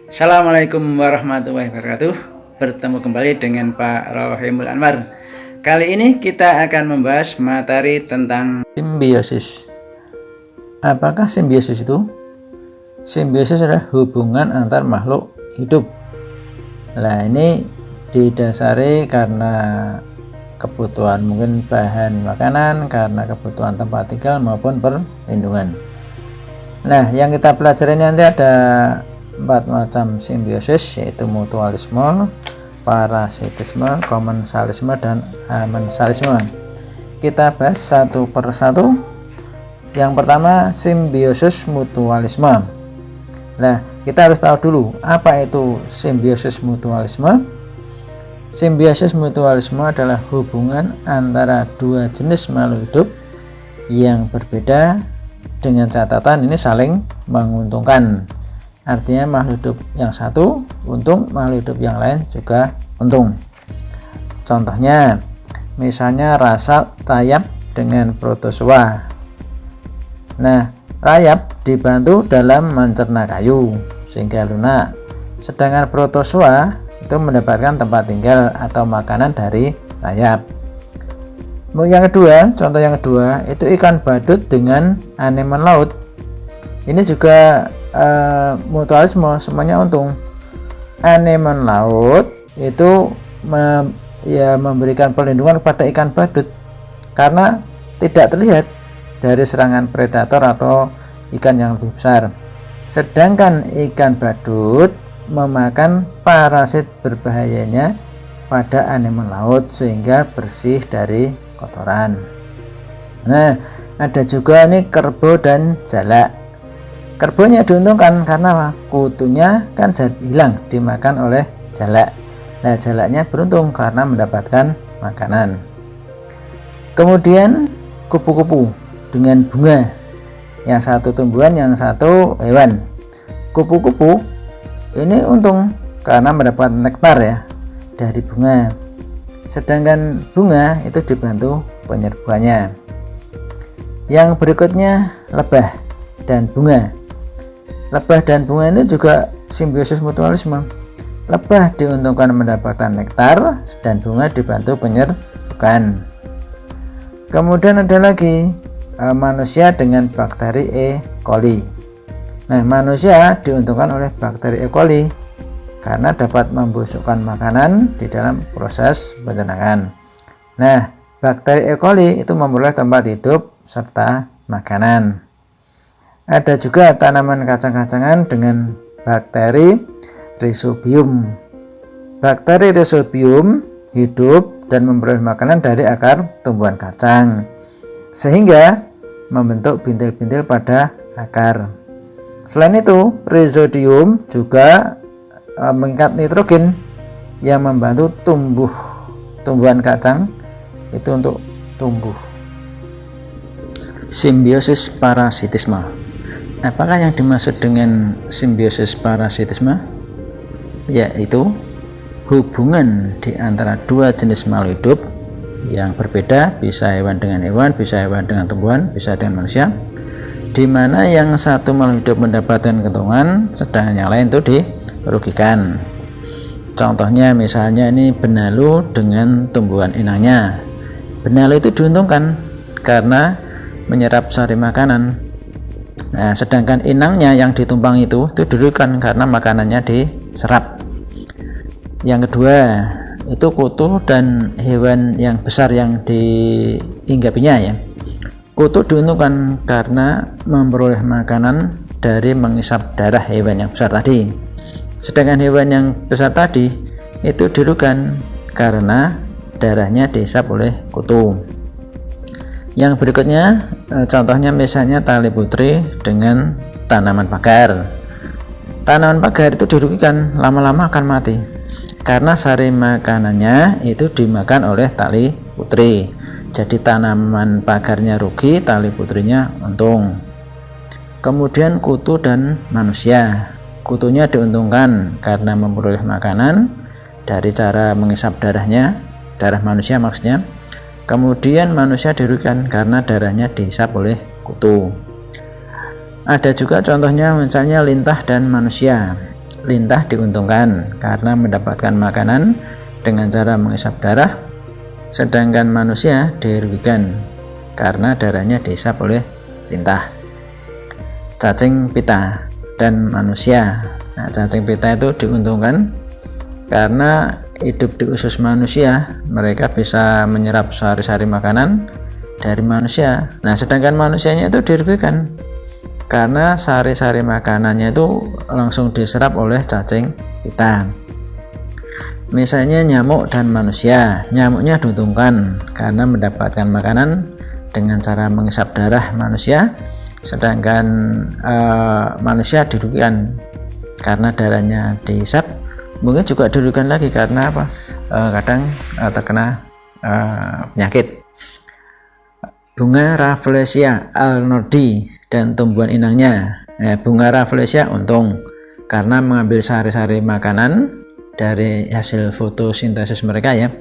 Assalamualaikum warahmatullahi wabarakatuh. Bertemu kembali dengan Pak Rohimul Anwar. Kali ini kita akan membahas materi tentang simbiosis. Apakah simbiosis itu? Simbiosis adalah hubungan antar makhluk hidup. Nah, ini didasari karena kebutuhan mungkin bahan makanan, karena kebutuhan tempat tinggal maupun perlindungan. Nah, yang kita pelajari nanti ada 4 macam simbiosis, yaitu mutualisme, parasitisme, komensalisme, dan amensalisme. Kita bahas satu persatu. Yang pertama, simbiosis mutualisme. Nah, kita harus tahu dulu apa itu simbiosis mutualisme. Simbiosis mutualisme adalah hubungan antara dua jenis makhluk hidup yang berbeda dengan catatan ini saling menguntungkan. Artinya makhluk hidup yang satu untung, makhluk hidup yang lain juga untung. Contohnya, misalnya rayap dengan protozoa. Nah, rayap dibantu dalam mencerna kayu sehingga lunak. Sedangkan protozoa itu mendapatkan tempat tinggal atau makanan dari rayap. Yang kedua, contoh yang kedua itu ikan badut dengan anemon laut. Ini juga mutualisme, semuanya untung. Anemon laut itu memberikan perlindungan kepada ikan badut karena tidak terlihat dari serangan predator atau ikan yang lebih besar. Sedangkan ikan badut memakan parasit berbahayanya pada anemon laut sehingga bersih dari kotoran. Nah, ada juga nih kerbau dan jalak. Kerbaunya diuntungkan karena kutunya kan hilang dimakan oleh jalak. Nah, jalaknya beruntung karena mendapatkan makanan. Kemudian kupu-kupu dengan bunga. Yang satu tumbuhan, yang satu hewan. Kupu-kupu ini untung karena mendapat nektar ya dari bunga. Sedangkan bunga itu dibantu penyerbuannya. Yang berikutnya lebah dan bunga. Lebah dan bunga ini juga simbiosis mutualisme. Lebah diuntungkan mendapatkan nektar dan bunga dibantu penyerbukan. Kemudian ada lagi manusia dengan bakteri E. coli. Nah, manusia diuntungkan oleh bakteri E. coli karena dapat membusukkan makanan di dalam proses pencernaan. Nah, bakteri E. coli itu memperoleh tempat hidup serta makanan. Ada juga tanaman kacang-kacangan dengan bakteri Rhizobium. Bakteri Rhizobium hidup dan memperoleh makanan dari akar tumbuhan kacang, sehingga membentuk bintil-bintil pada akar. Selain itu, Rhizobium juga mengikat nitrogen yang membantu tumbuhan kacang itu untuk tumbuh. Simbiosis parasitisme. Apakah yang dimaksud dengan simbiosis parasitisme? Yaitu hubungan di antara dua jenis makhluk hidup yang berbeda, bisa hewan dengan hewan, bisa hewan dengan tumbuhan, bisa dengan manusia, di mana yang satu makhluk hidup mendapatkan keuntungan, sedangkan yang lain itu dirugikan. Contohnya misalnya ini benalu dengan tumbuhan inangnya. Benalu itu diuntungkan karena menyerap sari makanan. Nah, sedangkan inangnya yang ditumpang itu dirugikan karena makanannya diserap. Yang kedua, itu kutu dan hewan yang besar yang dihinggapinya ya. Kutu diuntungkan karena memperoleh makanan dari mengisap darah hewan yang besar tadi. Sedangkan hewan yang besar tadi itu dirugikan karena darahnya dihisap oleh kutu. Yang berikutnya, contohnya misalnya tali putri dengan tanaman pagar. Tanaman pagar itu dirugikan, lama-lama akan mati karena sari makanannya itu dimakan oleh tali putri. Jadi tanaman pagarnya rugi, tali putrinya untung. Kemudian kutu dan manusia. Kutunya diuntungkan karena memperoleh makanan dari cara mengisap darahnya, darah manusia maksudnya. Kemudian manusia dirugikan karena darahnya dihisap oleh kutu. Ada juga contohnya misalnya lintah dan manusia. lintah diuntungkan karena mendapatkan makanan dengan cara menghisap darah, sedangkan manusia dirugikan karena darahnya dihisap oleh lintah. Cacing pita dan manusia. Nah, cacing pita itu diuntungkan karena hidup di usus manusia, mereka bisa menyerap sari-sari makanan dari manusia. Nah, sedangkan manusianya itu dirugikan karena sari-sari makanannya itu langsung diserap oleh cacing pita. Misalnya nyamuk dan manusia. Nyamuknya diuntungkan karena mendapatkan makanan dengan cara menghisap darah manusia, sedangkan manusia dirugikan karena darahnya dihisap. Mungkin juga dirugikan lagi karena apa? Kadang terkena penyakit. Bunga Rafflesia alnordi dan tumbuhan inangnya. Bunga Rafflesia untung karena mengambil sari-sari makanan dari hasil fotosintesis mereka ya,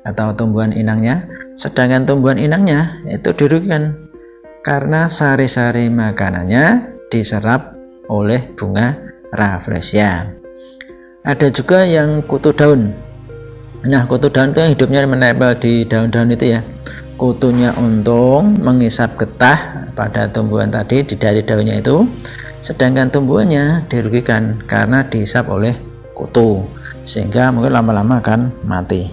atau tumbuhan inangnya, sedangkan tumbuhan inangnya itu dirugikan karena sari-sari makanannya diserap oleh bunga Rafflesia. Ada juga yang kutu daun. Nah, kutu daun itu yang hidupnya menempel di daun-daun itu ya. Kutunya untung menghisap getah pada tumbuhan tadi dari daunnya itu, sedangkan tumbuhannya dirugikan karena dihisap oleh kutu, sehingga mungkin lama-lama akan mati.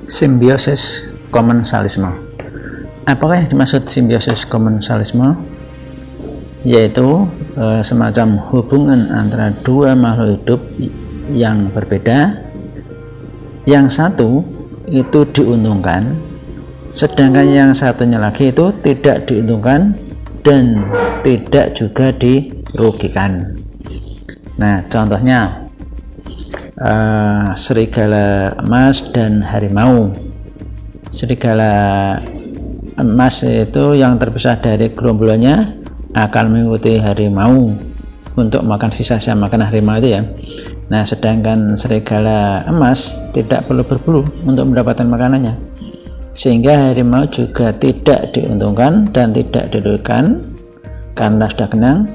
Simbiosis komensalisme. Apakah yang dimaksud simbiosis komensalisme? Yaitu semacam hubungan antara dua makhluk hidup yang berbeda. Yang satu itu diuntungkan, sedangkan yang satunya lagi itu tidak diuntungkan dan tidak juga dirugikan. Nah, contohnya serigala emas dan harimau. Serigala emas itu yang terpisah dari gerombolannya akan mengikuti harimau untuk makan sisa-sisa makan harimau itu ya. Nah, sedangkan serigala emas tidak perlu berburu untuk mendapatkan makanannya, sehingga harimau juga tidak diuntungkan dan tidak dirugikan karena sudah kenyang,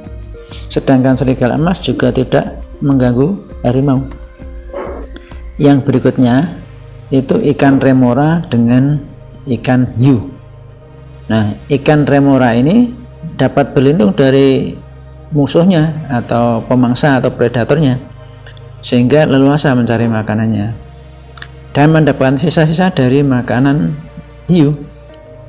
sedangkan serigala emas juga tidak mengganggu harimau. Yang berikutnya itu ikan remora dengan ikan hiu. Nah, ikan remora ini dapat berlindung dari musuhnya atau pemangsa atau predatornya, sehingga leluasa mencari makanannya dan mendapatkan sisa-sisa dari makanan hiu.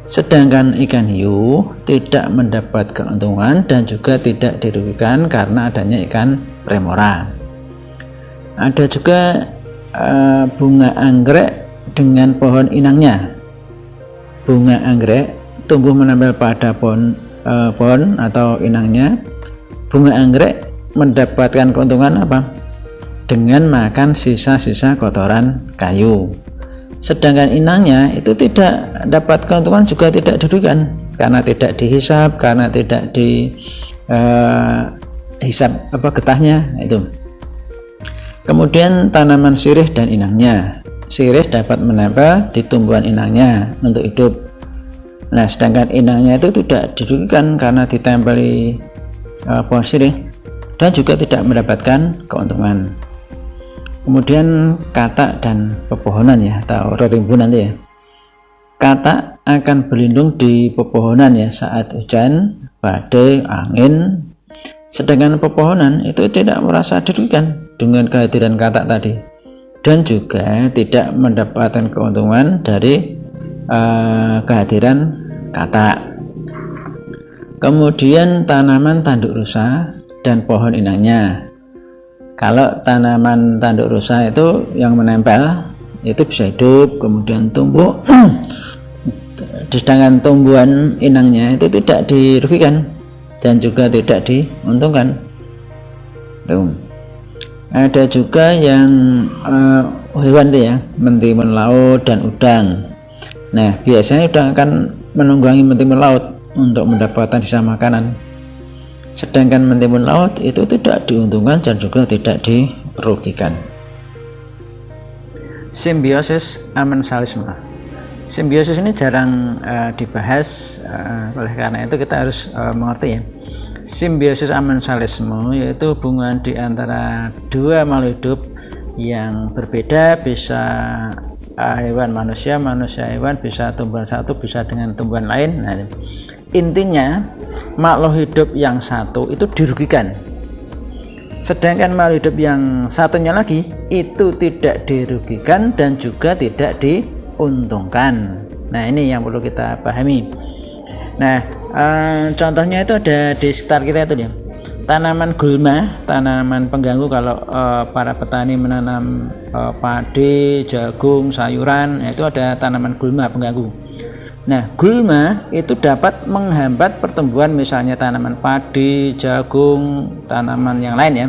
Sedangkan ikan hiu tidak mendapat keuntungan dan juga tidak dirugikan karena adanya ikan remora. Ada juga bunga anggrek dengan pohon inangnya. Bunga anggrek tumbuh menempel pada pohon atau inangnya. Bunga anggrek mendapatkan keuntungan apa? Dengan makan sisa-sisa kotoran kayu. Sedangkan inangnya itu tidak dapat keuntungan, juga tidak dirugikan karena tidak dihisap, karena tidak dihisap getahnya itu. Kemudian tanaman sirih dan inangnya. Sirih dapat menempel di tumbuhan inangnya untuk hidup. Nah, sedangkan inangnya itu tidak dirugikan karena ditempeli pohon sirih dan juga tidak mendapatkan keuntungan. Kemudian katak dan pepohonan ya, atau rerimbunan ya. Katak akan berlindung di pepohonan ya saat hujan, badai, angin. Sedangkan pepohonan itu tidak merasa dirugikan dengan kehadiran katak tadi, dan juga tidak mendapatkan keuntungan dari kehadiran katak. Kemudian tanaman tanduk rusa dan pohon inangnya. Kalau tanaman tanduk rusa itu yang menempel itu bisa hidup, kemudian tumbuh. Sedangkan tumbuhan inangnya itu tidak dirugikan dan juga tidak diuntungkan. Tuh. Ada juga yang hewan itu ya, mentimun laut dan udang. Nah, biasanya udang akan menunggangi mentimun laut untuk mendapatkan sisa makanan. Sedangkan mentimun laut itu tidak diuntungkan dan juga tidak dirugikan. Simbiosis amensalisme. Simbiosis ini jarang dibahas, oleh karena itu kita harus mengerti ya. Simbiosis amensalisme yaitu hubungan di antara dua makhluk hidup yang berbeda, bisa hewan manusia, manusia hewan, bisa tumbuhan satu, bisa dengan tumbuhan lain. Nah, intinya makhluk hidup yang satu itu dirugikan, sedangkan makhluk hidup yang satunya lagi itu tidak dirugikan dan juga tidak diuntungkan. Nah, ini yang perlu kita pahami. Nah, contohnya itu ada di sekitar kita itu ya, tanaman gulma, tanaman pengganggu. Kalau para petani menanam padi, jagung, sayuran, itu ada tanaman gulma pengganggu. Nah, gulma itu dapat menghambat pertumbuhan misalnya tanaman padi, jagung, tanaman yang lain ya,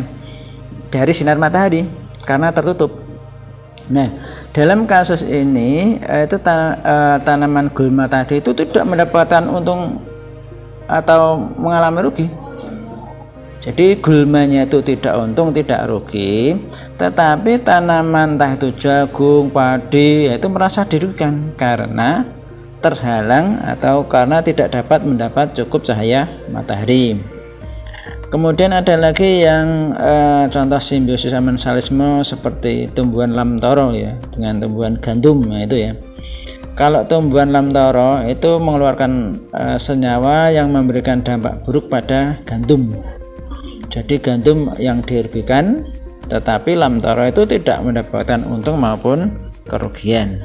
dari sinar matahari karena tertutup. Nah, dalam kasus ini itu tanaman gulma tadi itu tidak mendapatkan untung atau mengalami rugi. Jadi gulmanya itu tidak untung, tidak rugi, tetapi tanaman entah itu jagung, padi itu merasa dirugikan karena terhalang atau karena tidak dapat mendapat cukup cahaya matahari. Kemudian ada lagi yang contoh simbiosis amensalisme seperti tumbuhan lamtoro ya dengan tumbuhan gandum. Nah, itu ya. Kalau tumbuhan lamtoro itu mengeluarkan senyawa yang memberikan dampak buruk pada gandum. Jadi gandum yang dirugikan, tetapi lamtoro itu tidak mendapatkan untung maupun kerugian.